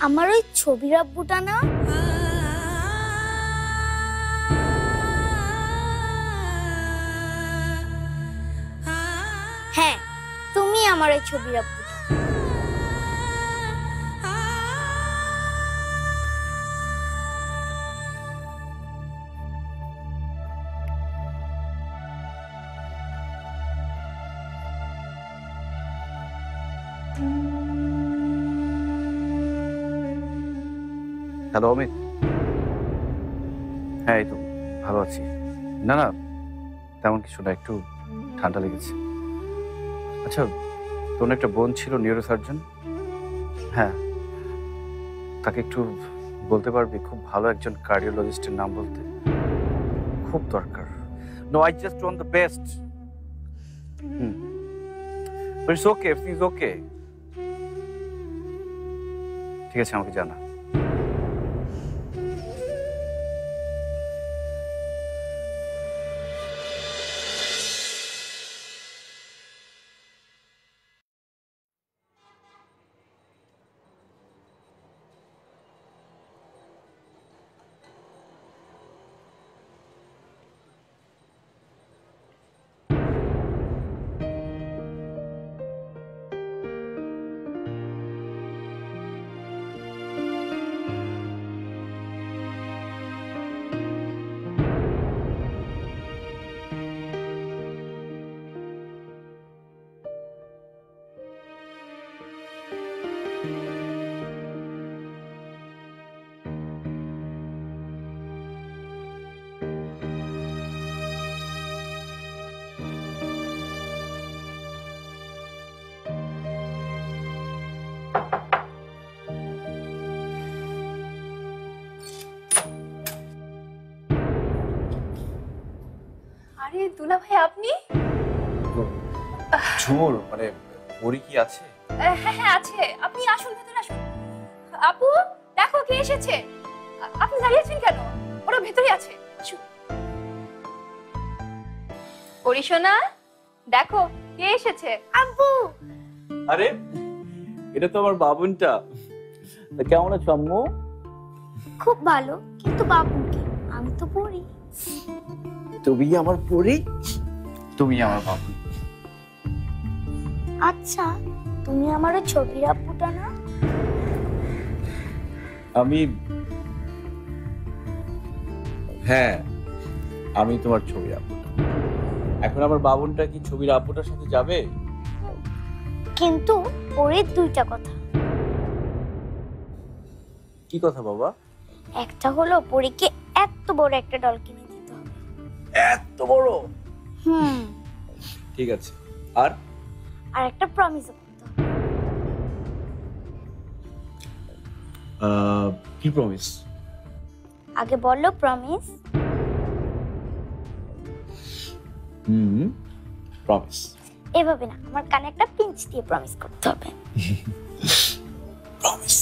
আমার ওই ছবির আব্বুটা না? হ্যাঁ, তুমি আমার ওই ছবির আব্বুটা। হ্যালো অমিত। হ্যাঁ, এই তো ভালো আছি। না না, তেমন কিছু না, একটু ঠান্ডা লেগেছে। আচ্ছা, তোর একটা বোন ছিল নিউরো সার্জন? হ্যাঁ, তাকে একটু বলতে পারবি খুব ভালো একজন কার্ডিওলজিস্টের নাম বলতে? খুব দরকার। No, I just want the best. But it's okay, it's okay. ঠিক আছে, আমাকে জানা। আরে দুলা ভাই, আপনি? ঝুমুর, মানে পরি কি আছে? হ্যাঁ হ্যাঁ আছে, আপনি আসুন, ভেতরে আসুন। আপু, দেখো কে এসেছে। আপনি দাঁড়িয়েছেন কেন? ওরা ভেতরে আছে। আসুন। পরিশোনা, দেখো কে এসেছে। আব্বু, আরে, এটা তো আমার বাবুনটা। তা কেমন আছো আম্মু? খুব ভালো, কিন্তু বাবু কি? আমি তো পড়ি। তুমি আমার পরি, তুমি আমার বাবু। আচ্ছা, তুমি আমার ওই ছবির আব্বুটা না? আমি, হ্যাঁ, আমি তোমার ছবির আব্বুটা। এখন আমার বাবুনটা কি ছবির আব্বুটার সাথে যাবে? কিন্তু পরের দুইটা কথা। কি কথা বাবা? একটা হলো পরীকে এত বড় একটা ডল কিনে দিতে হবে। এত বড়? হুম। ঠিক আছে। আর আর একটা প্রমিস করতে হবে। কি প্রমিস? আগে বললো প্রমিস। প্রমিস। এভাবে না, আমার কানে একটা পিঞ্চ দিয়ে প্রমিস করতে হবে। প্রমিস।